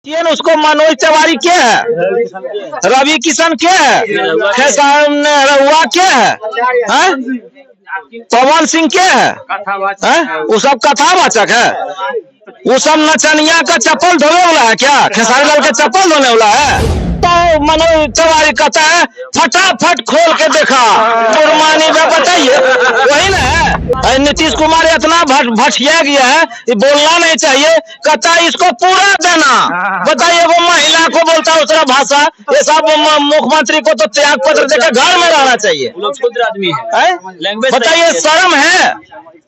उसको मनोज तिवारी क्या है, रवि किशन क्या है, खेसारी रहुआ क्या है, पवन सिंह क्या है, वो सब कथावाचक है। वो सब नचनिया का चप्पल धोने वाला है क्या? खेसारी लाल का चप्पल धोने वाला है? तो मनोज तिवारी कहता है फटाफट खोल के देखा जुर्मानी में, बताइए वही ना है। नीतीश कुमार इतना भटिया गया है, ये बोलना नहीं चाहिए। कहता है इसको पूरा देना, बताइए वो महिला को बोलता है उसका भाषा। ये सब मुख्यमंत्री को तो त्याग पत्र देकर घर में रहना चाहिए। आदमी है, बताइए शर्म है?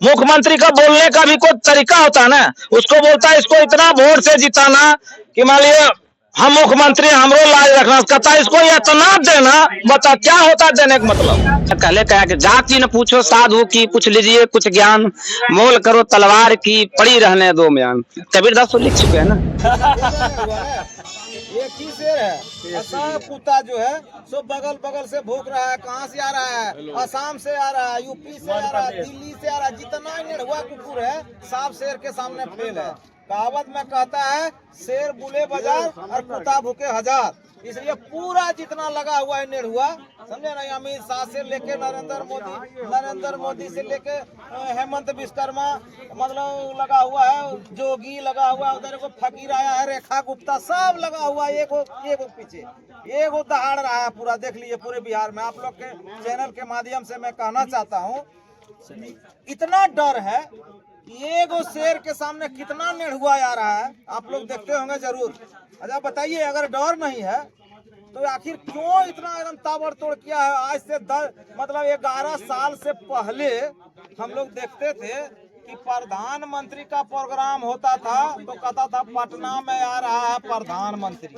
मुख्यमंत्री का बोलने का भी कोई तरीका होता है ना। उसको बोलता है इसको इतना वोट से जिताना कि मान लिया हम मुख्यमंत्री, हमरो लाज रखना। कहता इसको इतना देना, बता क्या होता है देने का मतलब। पहले कहा कि जाति न पूछो साधु की, पूछ लीजिए कुछ ज्ञान, मोल करो तलवार की, पड़ी रहने दो म्यान। कबीरदास तो लिख चुके हैं ना। एक ही शेर है। असम कुत्ता जो है सो बगल बगल से भूख रहा है। कहाँ से आ रहा है? असम से आ रहा है, यूपी से आ रहा है, दिल्ली से आ रहा है। जितना निढ़ुआ कुकुर है सब शेर के सामने फेल है। कहावत में कहता है शेर बुले बाजार और कुत्ता भूखे हजार। इसलिए पूरा जितना लगा हुआ है निढ़ुआ, समझे ना, अमित शाह से लेके नरेंद्र मोदी से लेके हेमंत विश्वकर्मा, मतलब लगा हुआ है, जोगी लगा हुआ है, उधर को फकीर आया है, रेखा गुप्ता, सब लगा हुआ है। एक पीछे एक दहाड़ रहा है पूरा। देख लीजिए पूरे बिहार में। आप लोग के चैनल के माध्यम से मैं कहना चाहता हूँ, इतना डर है। एगो शेर के सामने कितना निढ़ुआ आ रहा है, आप लोग देखते होंगे जरूर। अच्छा बताइए, अगर डर नहीं है तो आखिर क्यों इतना एकदम ताबड़तोड़ किया है? आज से 11 साल से पहले हम लोग देखते थे कि प्रधानमंत्री का प्रोग्राम होता था तो कहता था पटना में आ रहा है प्रधानमंत्री,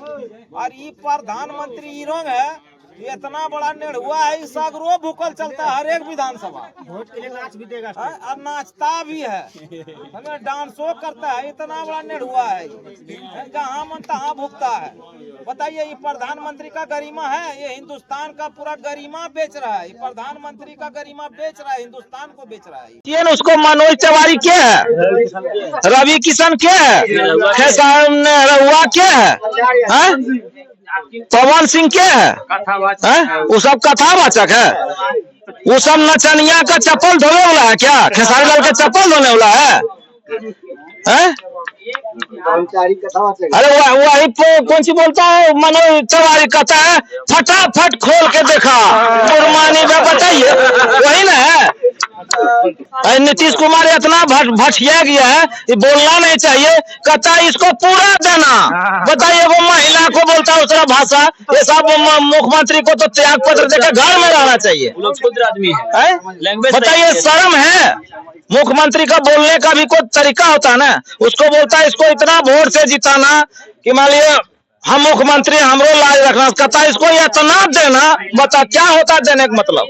और ये प्रधानमंत्री हीरोंग है। इतना बड़ा निढ़ुआ है, सगरो भूकल चलता है हर एक विधानसभा। वोट के लिए नाच भी देगा और नाचता भी है, हमें डांसो करता है। इतना बड़ा निढ़ुआ है, जहाँ मन तहाँ भूकता है। बताइए ये प्रधानमंत्री का गरिमा है? ये हिंदुस्तान का पूरा गरिमा बेच रहा है। प्रधानमंत्री का गरिमा बेच रहा है, हिंदुस्तान को बेच रहा है। उसको मनोज तिवारी क्या है, रवि किशन क्या है, खेसारी रहुआ क्या है, पवन सिंह क्या है, वो सब कथावाचक है। वो सब नचनिया का चप्पल धोने वाला है क्या? खेसारी लाल का चप्पल धोने वाला है? अरे वही कौन सी बोलता है मनोज तिवारी, कहता है फटाफट खोल के देखा जुर्मानी में, बताइए वही ना है। नीतीश कुमार इतना भटिया गया है, ये बोलना नहीं चाहिए। कहता है इसको पूरा देना, बताइए वो महिला को बोलता है उसका भाषा। ये सब मुख्यमंत्री को तो त्याग पत्र देकर घर में रहना चाहिए। आदमी है, बताइए शर्म है? मुख्यमंत्री का बोलने का भी कोई तरीका होता है ना। उसको बोलता है इसको इतना वोट से जिताना कि मान लिया हम मुख्यमंत्री, हमरो लाज रखना। कहता है इसको इतना देना, बता क्या होता देने का मतलब।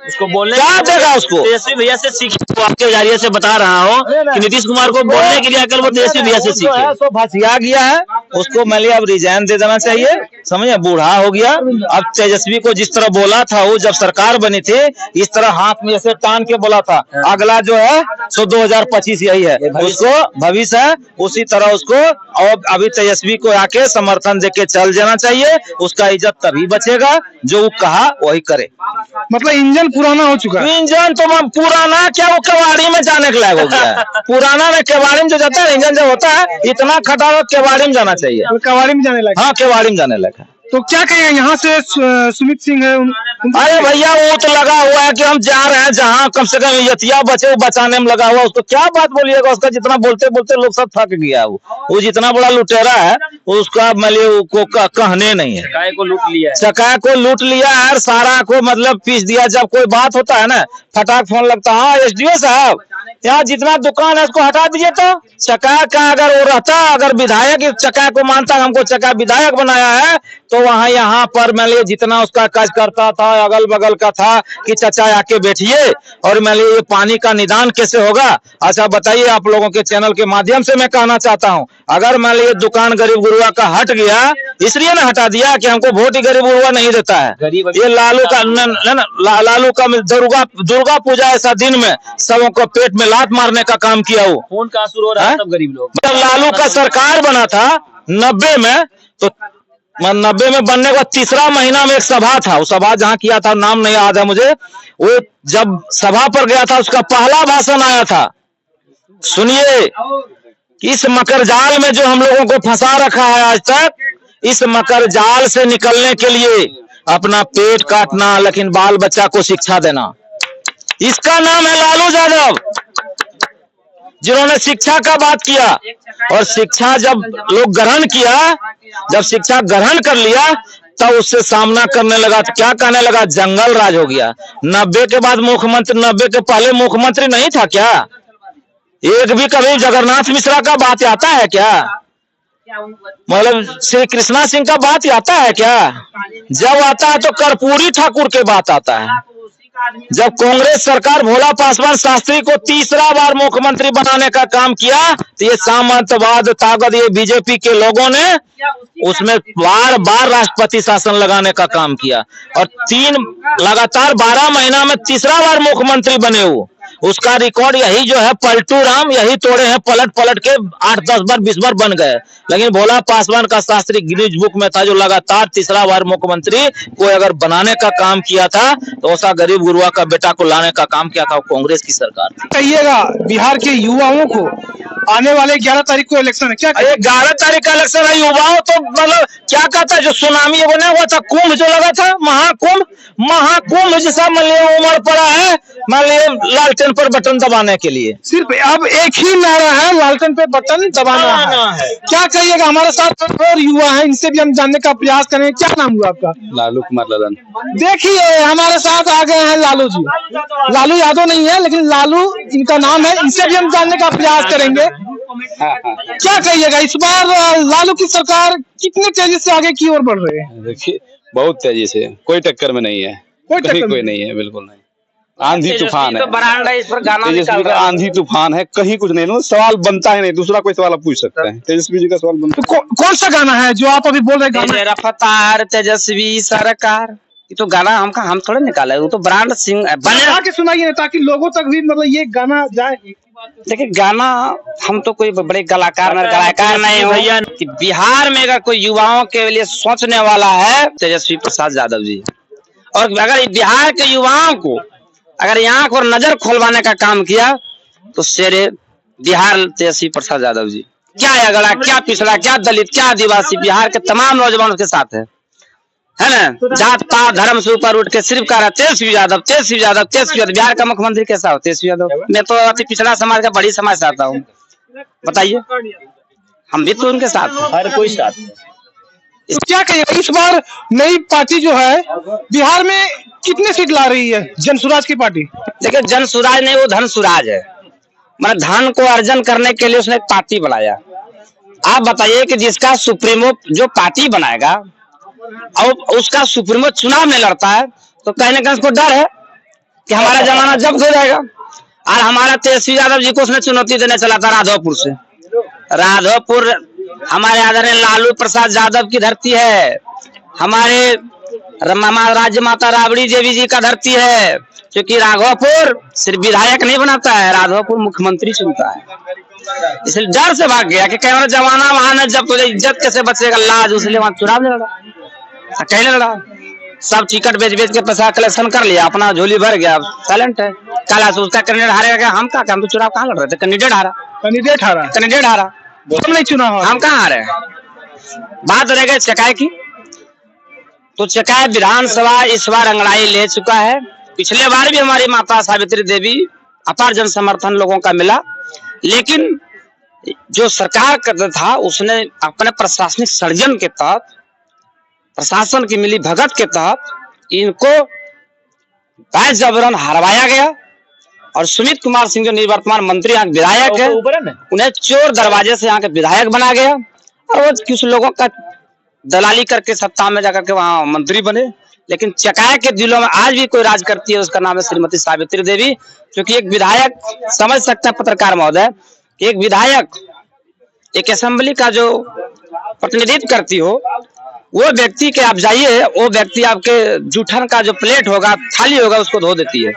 उसको बोलने क्या देगा उसको? तेजस्वी भैया से सीख, तो आपके जरिए से बता रहा हूँ कि नीतीश कुमार को बोलने के लिए अकल वो तेजस्वी भैया से सीखे। तो भसिया गया है, उसको मैं अब रिजाइन दे देना चाहिए, समझे, बूढ़ा हो गया। अब तेजस्वी को जिस तरह बोला था वो जब सरकार बनी थी, इस तरह हाथ में ऐसे टान के बोला था अगला जो है सो 2025 यही है, उसको भविष्य है, उसी तरह उसको। और अभी तेजस्वी को आके समर्थन देके चल जाना चाहिए। उसका इज्जत तभी बचेगा जो वो कहा वही करे। मतलब इंजन पुराना हो चुका है। इंजन तो पुराना क्या, वो कबाड़ी में जाने के लायक हो गया है। पुराना में कबाड़ी में जो जाता है, इंजन जो होता है इतना खटारा, कबाड़ी में जाना चाहिए। तो कबाड़ी में जाने लगा। हाँ, कबाड़ी में जाने लगा। तो क्या कहेंगे यहाँ से सुमित सिंह है अरे भैया वो तो लगा हुआ है कि हम जा रहे हैं जहाँ कम से कम यतिया बचे, बचाने में लगा हुआ। उसको क्या बात बोलिएगा? उसका जितना बोलते बोलते लोग सब थक गया। वो जितना बड़ा लुटेरा है उसका मतलब कहने नहीं है। चकाए को लूट लिया है, सारा को मतलब पीस दिया। जब कोई बात होता है ना, फटाक फोन लगता है, हाँ SDO साहब यहाँ जितना दुकान है उसको हटा दीजिए। तो चका का अगर वो रहता, अगर विधायक चका को मानता, हमको चका विधायक बनाया है, तो वहाँ यहाँ पर मान लीजिए जितना उसका काज करता था, अगल बगल का था कि चाचा आके बैठिए और मान लीजिए ये पानी का निदान कैसे होगा। अच्छा बताइए, आप लोगों के चैनल के माध्यम से मैं कहना चाहता हूँ, अगर मान लीजिए दुकान गरीब गुरुआ का हट गया, इसलिए ना हटा दिया कि हमको वोट ही गरीब गुरुआ नहीं देता है। ये लालू का दुर्गा पूजा ऐसा दिन में सबों को पेट में लात मारने का काम किया। वो खून का आंसू रो रहा है सब गरीब लोग। जब लालू का सरकार बना था 90 में, तो 90 में बनने के बाद तीसरा महीना में एक सभा था, वो सभा जहां किया था नाम नहीं याद है मुझे, वो जब सभा पर गया था उसका पहला भाषण आया था, सुनिए, इस मकर जाल में जो हम लोगों को फंसा रखा है आज तक, इस मकर जाल से निकलने के लिए अपना पेट काटना, लेकिन बाल बच्चा को शिक्षा देना, इसका नाम है लालू यादव, जिन्होंने शिक्षा का बात किया। और शिक्षा जब लोग ग्रहण किया, जब शिक्षा ग्रहण कर लिया, तब उससे सामना करने लगा, तो क्या कहने लगा, जंगल राज हो गया। 90 के बाद मुख्यमंत्री, 90 के पहले मुख्यमंत्री नहीं था क्या? एक भी कभी जगन्नाथ मिश्रा का बात आता है क्या? मतलब श्री कृष्णा सिंह का बात आता है क्या? जब आता है तो कर्पूरी ठाकुर के बात आता है। जब कांग्रेस सरकार भोला पासवान शास्त्री को तीसरा बार मुख्यमंत्री बनाने का काम किया, तो ये सामंतवाद ताकत, ये बीजेपी के लोगों ने उसमें बार बार राष्ट्रपति शासन लगाने का काम किया, और 3 लगातार 12 महीना में तीसरा बार मुख्यमंत्री बने हो। उसका रिकॉर्ड यही जो है पलटू राम यही तोड़े हैं, पलट पलट के 8-10 बार 20 बार बन गए। लेकिन भोला पासवान का शास्त्री गिनीज बुक में था, जो लगातार तीसरा बार मुख्यमंत्री को अगर बनाने का काम किया था, तो ऐसा गरीब गुरुआ का बेटा को लाने का काम किया था वो कांग्रेस की सरकार थी। कहिएगा बिहार के युवाओं को आने वाले 11 तारीख को इलेक्शन है, क्या 11 तारीख का इलेक्शन है, युवाओं तो मतलब क्या कहता है, जो सुनामी बना हुआ था, कुंभ जो लगा था, महाकुंभ जैसा मान लिया उमड़ पड़ा है, मान लिया लालटेन पर बटन दबाने के लिए। सिर्फ अब एक ही नारा है, लालटेन पे बटन दबाना है। क्या कहिएगा, हमारे साथ और युवा है, इनसे भी हम जानने का प्रयास करेंगे। क्या नाम हुआ आपका? लालू कुमार ललन। देखिए हमारे साथ आ गए हैं लालू जी, लालू यादव नहीं है लेकिन लालू इनका नाम है, इनसे भी हम जानने का प्रयास करेंगे। क्या कहिएगा, इस बार लालू की सरकार कितनी तेजी से आगे की ओर बढ़ रही है? देखिए बहुत तेजी से, कोई टक्कर में नहीं है, कोई नहीं है, बिल्कुल नहीं। आंधी तूफान है, तेजस्वी का आंधी तूफान है, कहीं कुछ नहीं, सवाल बनता है नहीं, दूसरा कोई सवाल आप पूछ सकते हैं, तेजस्वी जी का सवाल बनता है। कौन सा गाना है जो आप अभी बोल रहे हैं? रफ्तार तेजस्वी सरकार, ये तो गाना हम थोड़े निकाले, वो तो ब्रांड सिंह बना के सुनाइए ताकि लोगों तक भी मतलब ये गाना जाए। देखिए गाना, हम तो कोई बड़े कलाकार नहीं हो भैया, कि बिहार में अगर कोई युवाओं के लिए सोचने वाला है तेजस्वी प्रसाद यादव जी, और अगर बिहार के युवाओं को अगर यहाँ को नजर खोलवाने का काम किया, तो शेरे बिहार तेजस्वी प्रसाद यादव जी। क्या अगड़ा, क्या पिछड़ा, क्या दलित, क्या आदिवासी, बिहार के तमाम नौजवानों के साथ है ना। जात पात धर्म से ऊपर उठ के सिर्फ कह रहा है तेजस्वी यादव, तेजस्वी यादव, तेजस्वी यादव। बिहार का मुख्यमंत्री कैसा हो? तेजस्वी यादव। मैं तो अति पिछड़ा समाज का, बड़ी समाज से आता हूँ, बताइए, हम भी तो उनके साथ हैं, हर कोई साथ है। तो क्या कहिए, इस बार नई पार्टी जो है बिहार में कितने सीट ला रही है, जनसुराज की पार्टी? देखिए जन सुराज नहीं, वो धन सुराज है, मतलब धन को अर्जन करने के लिए उसने एक पार्टी बनाया। आप बताइए कि जिसका सुप्रीमो जो पार्टी बनाएगा और उसका सुप्रीमो चुनाव में लड़ता है, तो कहने का उसको डर है कि हमारा जमाना जब्त हो जाएगा। और हमारा तेजस्वी यादव जी को उसने चुनौती देने चला था राघोपुर से। राघोपुर हमारे आदरणीय लालू प्रसाद यादव की धरती है, हमारे राज्य माता राबड़ी देवी जी का धरती है, क्योंकि राघोपुर सिर्फ विधायक नहीं बनाता है, राघोपुर मुख्यमंत्री चुनता है। इसलिए डर से भाग गया कि कैमरा जमाना वहां न जब तुझे इज्जत कैसे बचेगा, लाज, उसलिए वहां चुनाव लड़ा, अकेले लड़ा। सब टिकट बेच बेच के पैसा कलेक्शन कर लिया, अपना झोली भर गया, साइलेंट है। कल उसका कैंडिडेट हारेगा, हम क्या, हम तो चुनाव कहाँ लड़ रहे थे, कैंडिडेट हारा, नहीं चुनाव, हम कहाँ हारे। बात रह गई चकाई की, तो चकाई विधानसभा इस बार अंगड़ाई ले चुका है। पिछले बार भी हमारी माता सावित्री देवी अपार जन समर्थन लोगों का मिला, लेकिन जो सरकार करता था उसने अपने प्रशासनिक सर्जन के तहत, प्रशासन की मिली भगत के तहत इनको बाय जबरन हरवाया गया। और सुमित कुमार सिंह जो निवर्तमान मंत्री यहाँ विधायक है, उन्हें चोर दरवाजे से यहाँ के विधायक बना गया, और वो कुछ लोगों का दलाली करके सत्ता में जाकर के वहां मंत्री बने। लेकिन चकाए के दिलों में आज भी कोई राज करती है, उसका नाम है श्रीमती सावित्री देवी। क्योंकि एक विधायक, समझ सकते हैं पत्रकार महोदय, एक विधायक एक असेंबली का जो प्रतिनिधित्व करती हो, वो व्यक्ति के आप जाइए, वो व्यक्ति आपके जूठन का जो प्लेट होगा, थाली होगा, उसको धो देती है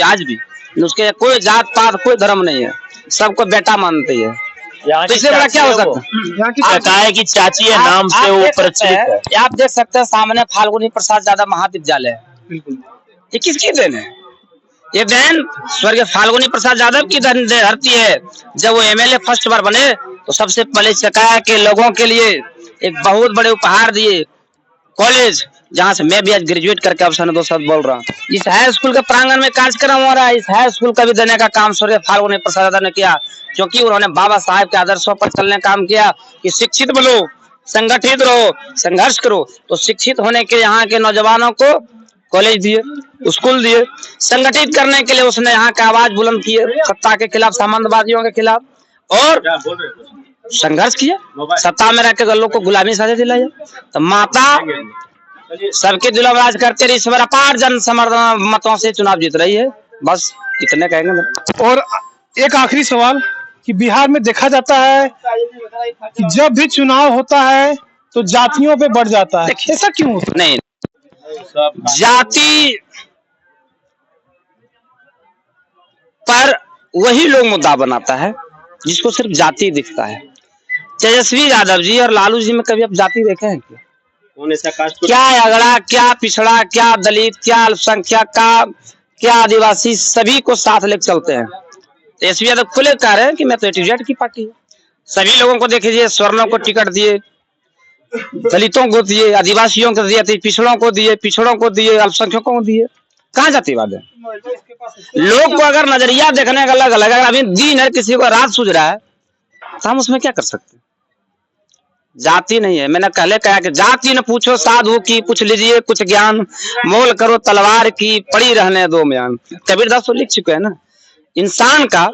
आज भी। उसके कोई जात पात कोई धर्म नहीं है, सबको बेटा मानती है। तो इससे बड़ा क्या हो सकता है? यहाँ की चकाए की चाची है, नाम से आप वो देख सकते प्रचलित है। हैं, आप देख सकते हैं सामने फाल्गुनी प्रसाद यादव महाविद्यालय है। बिल्कुल ये किसकी देन है? ये देन स्वर्गीय फाल्गुनी प्रसाद यादव की धरती है। जब वो एमएलए फर्स्ट बार बने तो सबसे पहले चकाया के लोगों के लिए एक बहुत बड़े उपहार दिए कॉलेज, जहां से मैं भी आज ग्रेजुएट करके अब सन 2 बोल रहा हूँ। इस हाई स्कूल के प्रांगण में कार्यक्रम हो रहा है। इस हाई स्कूल का भी देने का काम स्वर्गीय फाल्गुनी प्रसाद यादव ने किया, क्योंकि उन्होंने बाबा साहेब के आदर्शों पर चलने का काम किया कि शिक्षित बनो, संगठित रहो, संघर्ष करो। तो शिक्षित होने के यहाँ के नौजवानों को कॉलेज दिए, स्कूल दिए। संगठित करने के लिए उसने यहाँ का आवाज बुलंद किए, सत्ता के खिलाफ, सामंतवादियों के खिलाफ, और संघर्ष किया। सत्ता में रहकर लोग को गुलामी साझे दिलाया। तो माता सबके दिलों में राज करते रही, इस बार अपार जन समर्थन मतों से चुनाव जीत रही है। बस इतने कहेंगे। और एक आखिरी सवाल कि बिहार में देखा जाता है कि जब भी चुनाव होता है तो जातियों पे बढ़ जाता है, ऐसा क्यों होता नहीं, जाति पर वही लोग मुद्दा बनाता है जिसको सिर्फ जाति दिखता है। तेजस्वी यादव जी और लालू जी में कभी आप जाति देखे हैं क्या? क्या अगड़ा, क्या पिछड़ा, क्या दलित, क्या अल्पसंख्यक का, क्या आदिवासी, सभी को साथ लेकर चलते हैं। तेजस्वी यादव खुले कह रहे हैं कि मैं तो A-Z की पार्टी है। सभी लोगों को देखिए, स्वर्णों को टिकट दिए, दलितों को दिए, आदिवासियों को दिए, पिछड़ों को दिए, अल्पसंख्यकों को दिए। कहाँ जातिवाद है? लोग को अगर नजरिया देखने का अलग अलग, अगर अभी दिन है, किसी को रात सूझ रहा है, तो हम उसमें क्या कर सकते हैं? जाति नहीं है। मैंने पहले कहा कि जाति न पूछो साधु की, पूछ लीजिए कुछ ज्ञान, मोल करो तलवार की, पड़ी रहने दो म्यान। कबीरदास तो लिख चुके हैं ना, इंसान का,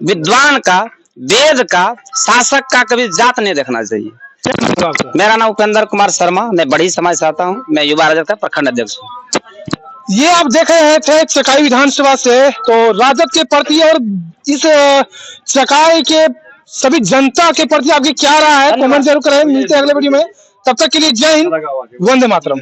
विद्वान का, वेद का, शासक का कभी जात नहीं देखना चाहिए। है? मेरा नाम उपेंद्र कुमार शर्मा, मैं बड़ी समाज से आता हूँ, मैं युवा राजद का प्रखंड अध्यक्ष हूँ। ये आप देख रहे थे चकाई विधानसभा से, तो राजद के प्रति और इस चकाई के सभी जनता के प्रति आपकी क्या राय है, कमेंट जरूर करें। मिलते हैं अगले वीडियो में, तब तक के लिए जय हिंद, वंदे मातरम।